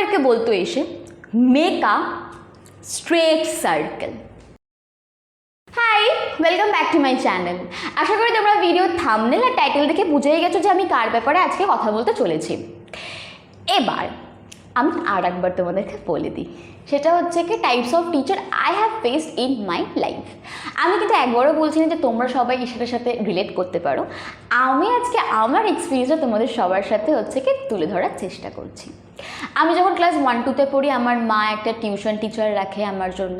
আমাদেরকে বলতো এসে make a straight circle. Hi, welcome back to my channel. আশা করি তোমরা ভিডিও থাম্বনেল আর টাইটেল দেখে বুঝেই গেছো যে আমি কার ব্যাপারে আজকে কথা বলতে চলেছি। এবার আমি আর একবার তোমাদেরকে বলে দিই, সেটা হচ্ছে কি types of teacher I have faced in my life. আমি কিন্তু একবারও বলছি না যে তোমরা সবাই এটার সাথে রিলেট করতে পারো। আমি আজকে আমার এক্সপিরিয়েন্সটা তোমাদের সবার সাথে হচ্ছে কি তুলে ধরার চেষ্টা করছি। আমি যখন ক্লাস 1-2তে পড়ি, আমার মা একটা টিউশন টিচার রাখে আমার জন্য।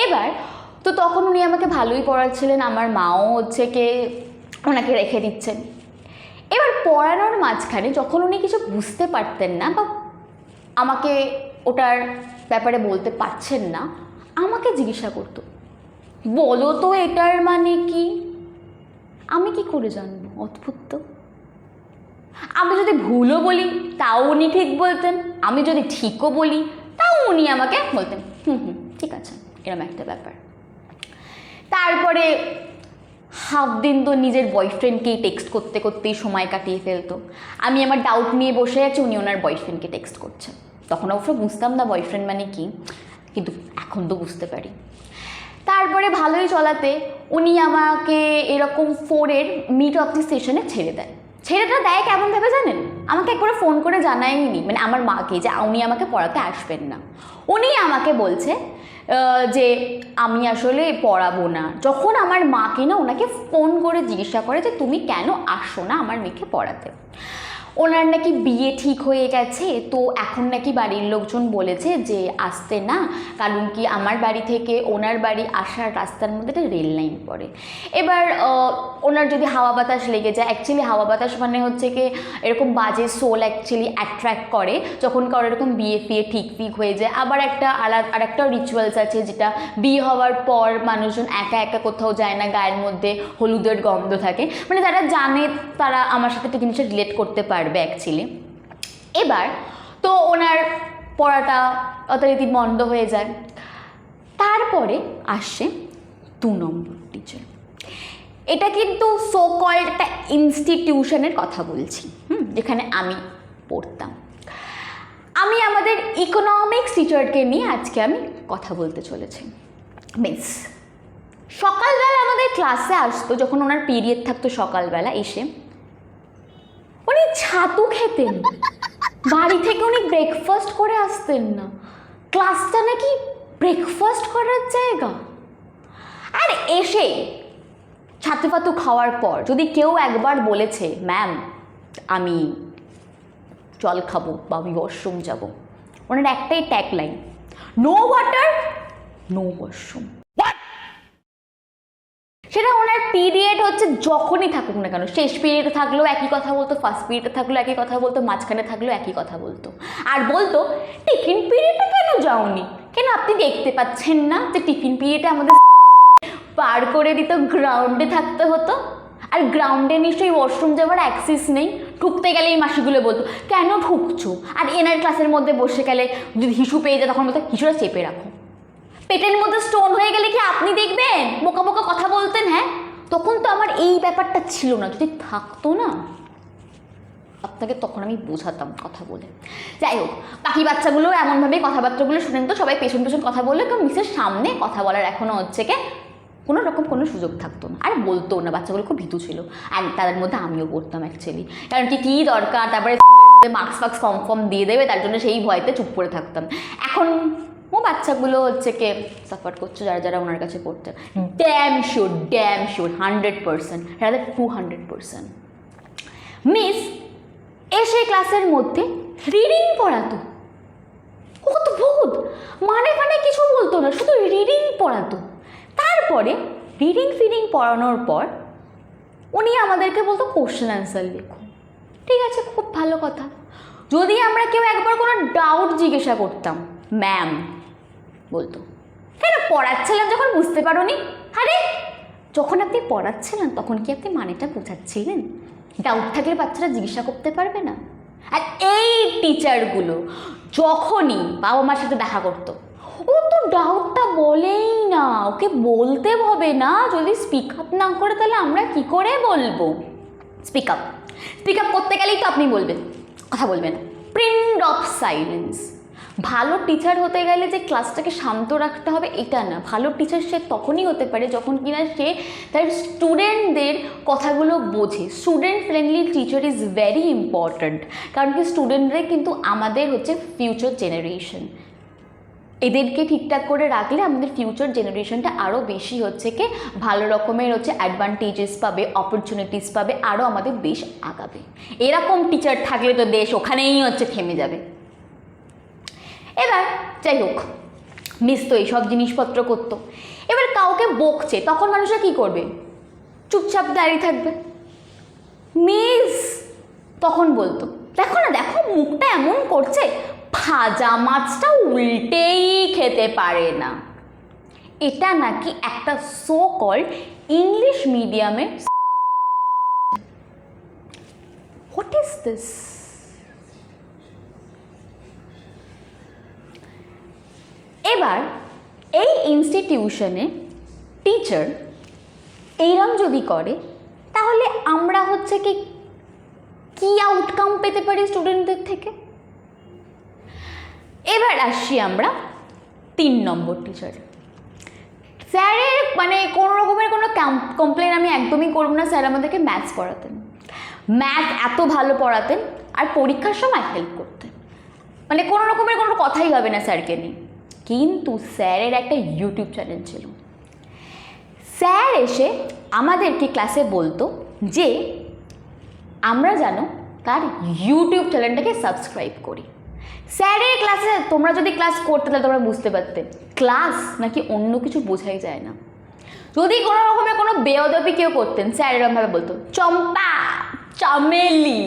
এবার তো তখন উনি আমাকে ভালোই পড়াচ্ছিলেন, আমার মাও হচ্ছে কি ওনাকে রেখে দিচ্ছেন। এবার পড়ানোর মাঝখানে যখন উনি কিছু বুঝতে পারতেন না বা আমাকে ওটার ব্যাপারে বলতে পারছেন না, আমাকে জিজ্ঞাসা করতো, বলো তো এটার মানে কি। আমি কি করে জানবো? অদ্ভুত তো। আমি যদি ভুলও বলি তাও উনি ঠিক বলতেন, আমি যদি ঠিকও বলি তাও উনি আমাকে বলতেন ঠিক আছে, এরকম একটা ব্যাপার। তারপরে হাফ দিন তো নিজের বয়ফ্রেন্ডকেই টেক্সট করতে করতেই সময় কাটিয়ে ফেলতো। আমি আমার ডাউট নিয়ে বসে আছি, উনি ওনার বয়ফ্রেন্ডকে টেক্সট করছেন। তখন অবশ্য বুঝতাম না বয়ফ্রেন্ড মানে কি, কিন্তু এখন তো বুঝতে পারি। তারপরে ভালোই চলাতে উনি আমাকে এরকম 4-এর মিড অফ দি সেশনে ছেড়ে দেয়। ছেড়েটা দেয় কেমনভাবে জানেন? আমাকে একবার ফোন করে জানায়নি, মানে আমার মাকে, যে উনি আমাকে পড়াতে আসবেন না। উনি আমাকে বলছে যে আমি আসলে পড়াবো না। যখন আমার মাকে না ওনাকে ফোন করে জিজ্ঞাসা করে যে তুমি কেন আসছো না আমার মেয়েকে পড়াতে। ওনার নাকি বিয়ে ঠিক হয়ে গেছে, তো এখন নাকি বাড়ির লোকজন বলেছে যে আসতে না, কারণ কি আমার বাড়ি থেকে ওনার বাড়ি আসার রাস্তার মধ্যে একটা রেল লাইন পড়ে। এবার ওনার যদি হাওয়া বাতাস লেগে যায়, অ্যাকচুয়ালি হাওয়া বাতাস মানে হচ্ছে কি এরকম বাজে সোল অ্যাকচুয়ালি অ্যাট্রাক্ট করে যখন কারো এরকম বিয়ে ফিয়ে ঠিক হয়ে যায়। আবার আর একটা রিচুয়ালস আছে, যেটা বিয়ে হওয়ার পর মানুষজন একা একা কোথাও যায় না, গায়ের মধ্যে হলুদের গন্ধ থাকে। মানে যারা জানে তারা আমার সাথে একটা জিনিসটা রিলেট করতে পারবে অ্যাকচুয়ালি। এবার তো ওনার পড়াটা যথারীতি বন্ধ হয়ে যায়। তারপরে আসছে 2 নম্বর টিচার। এটা কিন্তু সো কল্ড একটা ইনস্টিটিউশনের কথা বলছি, যেখানে আমি পড়তাম। আমি আমাদের ইকোনমিক্স টিচারকে নিয়ে আজকে আমি কথা বলতে চলেছি। মিস সকালবেলা আমাদের ক্লাসে আসতো, যখন ওনার পিরিয়ড থাকতো সকালবেলা এসে উনি ছাতু খেতেন। বাড়ি থেকে উনি ব্রেকফাস্ট করে আসতেন না, ক্লাসটা নাকি ব্রেকফাস্ট করার জায়গা। আর এসে ছাতু ফাতু খাওয়ার পর যদি কেউ একবার বলেছে ম্যাম আমি জল খাবো বা আমি ওয়াশরুম যাবো, ওনার একটাই tagline, no water no washroom. সেটা ওনার পিরিয়ড হচ্ছে যখনই থাকুক না কেন, শেষ পিরিয়ডে থাকলেও একই কথা বলতো, ফার্স্ট পিরিয়ডে থাকলেও একই কথা বলতো, মাঝখানে থাকলেও একই কথা বলতো। আর বলতো টিফিন পিরিয়ডে কেন যাওনি? কেন আপনি দেখতে পাচ্ছেন না যে টিফিন পিরিয়ডে আমাদের পার করে দিত, গ্রাউন্ডে থাকতে হতো। আর গ্রাউন্ডে নিশ্চয়ই ওয়াশরুম যাওয়ার অ্যাক্সেস নেই। ঢুকতে গেলে এই মাসিগুলো বলতো কেন ঢুকছো, আর এনার ক্লাসের মধ্যে বসে গেলে যদি হিসু পেয়ে যায় তখন বলতো হিসুটা চেপে রাখো। পেটের মধ্যে স্টোন হয়ে গেলে কি আপনি দেখবেন? বোকা বোকা কথা বলতেন। হ্যাঁ, তখন তো আমার এই ব্যাপারটা ছিল না, যদি থাকতো না আপনাকে তখন আমি বোঝাতাম কথা বলে। যাই হোক, বাকি বাচ্চাগুলো এমনভাবেই কথাবার্তাগুলো শুনেন তো, সবাই পেছন পেছন কথা বললে, কেউ মিসের সামনে কথা বলার এখনও হচ্ছে কি কোনো রকম কোনো সুযোগ থাকতো না, আর বলতো না। বাচ্চাগুলো খুব ভীতু ছিল, আর তাদের মধ্যে আমিও পড়তাম অ্যাকচুয়ালি। কারণ কী দরকার, তারপরে মার্কস ফার্কস কনফার্ম দিয়ে দেবে, তার জন্য সেই ভয়তে চুপ করে থাকতাম। এখন ও বাচ্চাগুলো হচ্ছে কে সাফার করছে, যারা ওনার কাছে পড়তে। Damn sure 100%, rather 200%। মিস এসে ক্লাসের মধ্যে রিডিং পড়াতো। অদ্ভুত, মানে কিছু বলতো না, শুধু রিডিং পড়াতো। তারপরে রিডিং ফিডিং পড়ানোর পর উনি আমাদেরকে বলতো কোশ্চেন অ্যান্সার লেখো। ঠিক আছে, খুব ভালো কথা। যদি আমরা কেউ একবার কোনো ডাউট জিজ্ঞাসা করতাম, ম্যাম বলতো কেন পড়াচ্ছিলাম যখন বুঝতে পারোনি? আরে যখন আপনি পড়াচ্ছিলেন তখন কি আপনি মানেটা বোঝাচ্ছিলেন? ডাউট থাকলে বাচ্চারা জিজ্ঞাসা করতে পারবে না? আর এই টিচারগুলো যখনই বাবা মার সাথে দেখা করতো, ও তো ডাউটটা বলেই না, ওকে বলতে হবে না। যদি স্পিক আপ না করে তাহলে আমরা কি করে বলবো? স্পিক আপ করতে গেলেই তো আপনি বলবেন, কথা বলবেন। প্রিন্ট অফ সাইলেন্স, ভালো টিচার হতে গেলে যে ক্লাসটাকে শান্ত রাখতে হবে এটা না। ভালো টিচার সে তখনই হতে পারে যখন কিনা সে তার স্টুডেন্টদের কথাগুলো বোঝে। Student friendly teacher is very important, কারণ কি স্টুডেন্টরাই কিন্তু আমাদের হচ্ছে ফিউচার জেনারেশন। এদেরকে ঠিকঠাক করে রাখলে আমাদের ফিউচার জেনারেশনটা আরও বেশি হচ্ছে কি ভালো রকমের হচ্ছে অ্যাডভান্টেজেস পাবে, অপরচুনিটিস পাবে, আরও আমাদের দেশ আগাবে। এরকম টিচার থাকলে তো দেশ ওখানেই হচ্ছে থেমে যাবে। এবার যাই হোক, মিস তো এইসব জিনিসপত্র করতো। এবার কাউকে বকছে, তখন মানুষরা কী করবে? চুপচাপ দাঁড়িয়ে থাকবে। মিস তখন বলতো, দেখো না, দেখো মুখটা এমন করছে, ভাজা মাছটা উল্টেই খেতে পারে না। এটা নাকি একটা সো কল্ড ইংলিশ মিডিয়ামের। What is this? এবার এই ইনস্টিটিউশনে টিচার এইরকম যদি করে তাহলে আমরা হচ্ছে কি আউটকাম পেতে পারি স্টুডেন্টদের থেকে? এবার আসছি আমরা 3 নম্বর টিচার। স্যারের মানে কোনো রকমের কোনো কমপ্লেন আমি একদমই করব না। স্যার আমাদেরকে ম্যাথস পড়াতেন, ম্যাথ এত ভালো পড়াতেন, আর পরীক্ষার সময় হেল্প করতেন, মানে কোনো রকমের কোনো কথাই হবে না স্যারকে নিয়ে। কিন্তু স্যারের একটা ইউটিউব চ্যানেল ছিল। স্যার এসে আমাদেরকে ক্লাসে বলতো যে আমরা যেন তার ইউটিউব চ্যানেলটাকে সাবস্ক্রাইব করি। স্যারের ক্লাসে তোমরা যদি ক্লাস করতে তাহলে তোমরা বুঝতে পারতে ক্লাস নাকি অন্য কিছু বোঝাই যায় না। যদি কোনো রকমের কোনো বেয়াদবি কেউ করতেন, স্যার এরকমভাবে বলতো চম্পা, চামেলি,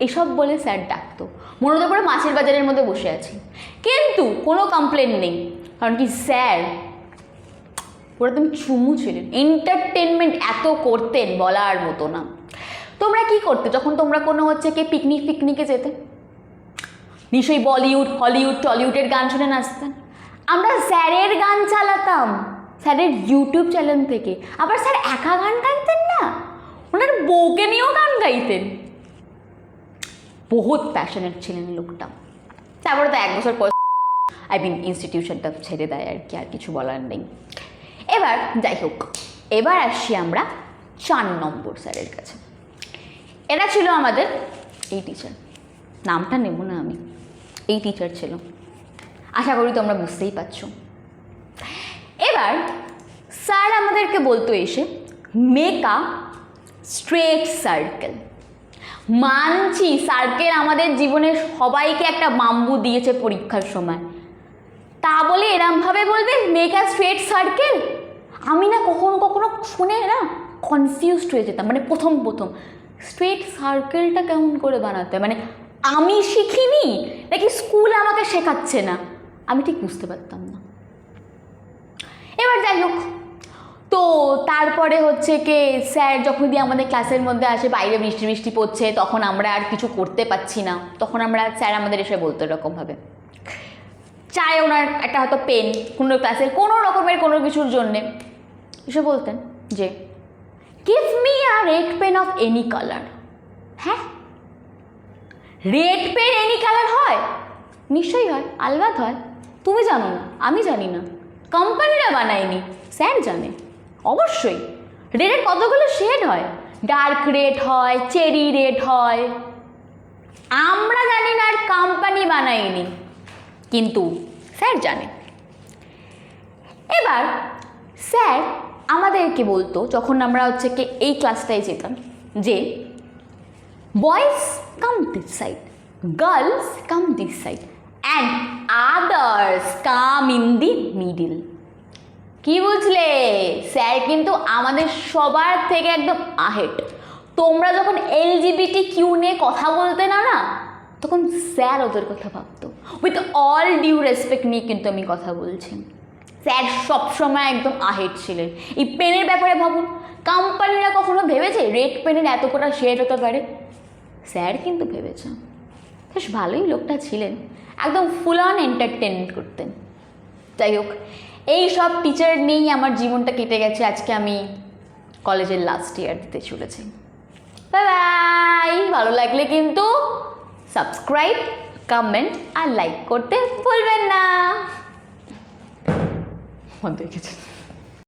এসব বলে স্যার ডাকতো। মনে হতো পুরো মাছের বাজারের মধ্যে বসে আছি, কিন্তু কোনো কমপ্লেন নেই, কারণ কি স্যার পুরো তুমি চুমু ছিলেন। এন্টারটেনমেন্ট এত করতেন বলার মতো না। তোমরা কি করতে যখন তোমরা কোনো হচ্ছে কি পিকনিকে যেতে? নিশ্চয়ই বলিউড, হলিউড, টলিউডের গান শুনে নাচতেন। আমরা স্যারের গান চালাতাম স্যারের ইউটিউব চ্যানেল থেকে। আবার স্যার একা গান গাইতেন না, ওনার বউকে নিয়েও গান গাইতেন। বহুত প্যাশনেট ছিলেন লোকটা। তারপরে তো 1 বছর পর ইনস্টিটিউশনটা ছেড়ে দেয় আর কি, আর কিছু বলার নেই। এবার যাই হোক, এবার আসছি আমরা 4 নম্বর স্যারের কাছে। এরা ছিল আমাদের এই টিচার, নামটা নেব না আমি, এই টিচার ছিল। আশা করি তোমরা বুঝতেই পারছো। এবার স্যার আমাদেরকে বলতো এসে মেক আ স্ট্রেট সার্কেল। মানছি সার্কেল আমাদের জীবনে সবাইকে একটা বাম্বু দিয়েছে পরীক্ষার সময়, তা বলে এরমভাবে বলবে মেক আ স্ট্রেট সার্কেল? আমি না কখনো শুনে না কনফিউজড হয়ে যেতাম। মানে প্রথম স্ট্রেট সার্কেলটা কেমন করে বানাতে, মানে আমি শিখিনি নাকি স্কুল আমাকে শেখাচ্ছে না, আমি ঠিক বুঝতে পারতাম না। এবার যাই হোক, তো তারপরে হচ্ছে কি স্যার যখন দিয়ে আমাদের ক্লাসের মধ্যে আসে, বাইরে বৃষ্টি পড়ছে, তখন আমরা আর কিছু করতে পারছি না, তখন স্যার আমাদের এসে বলতো এরকমভাবে, চায় ওনার একটা হয়তো পেন কোনো ক্লাসের কোনো রকমের কোনো কিছুর জন্যে, এসে বলতেন যে give me a red pen of any colour. হ্যাঁ, রেড পেন এনি কালার হয়? নিশ্চয়ই হয়, আলবাত হয়। তুমি জানো না, আমি জানি না, কোম্পানিরা বানায়নি, স্যার জানে। অবশ্যই রেডের কতগুলো শেড হয়, ডার্ক রেড হয়, চেরি রেড হয়, আমরা জানি না, আর কোম্পানি বানায়নি, কিন্তু স্যার জানে। এবার স্যার আমাদেরকে বলতো যখন আমরা হচ্ছে কি এই ক্লাসটায় যেতাম যে boys come this side, girls come this side, and others come in the middle. কি বুঝলে? স্যার কিন্তু আমাদের সবার থেকে একদম আহেড। তোমরা যখন LGBT নিয়ে কথা বলতে না তখন স্যার ওদের কথা ভাবতো। উইথ অল ডিউ রেসপেক্ট নিয়ে কিন্তু আমি কথা বলছি, স্যার সবসময় একদম আহেড ছিলেন। এই পেনের ব্যাপারে ভাবুন, কোম্পানিরা কখনো ভেবেছে রেড পেনের এত কটা শেড হতে পারে? স্যার কিন্তু ভেবেছে। বেশ ভালোই লোকটা ছিলেন, একদম ফুল অন এন্টারটেনমেন্ট করতেন। যাই হোক, এই সব টিচার নিয়েই আমার জীবনটা কেটে গেছে। আজকে আমি কলেজের লাস্ট ইয়ার দিতে চলেছি। Bye bye. ভালো লাগলে কিন্তু সাবস্ক্রাইব কমেন্ট আর লাইক করতে ভুলবেন না। দেখেছেন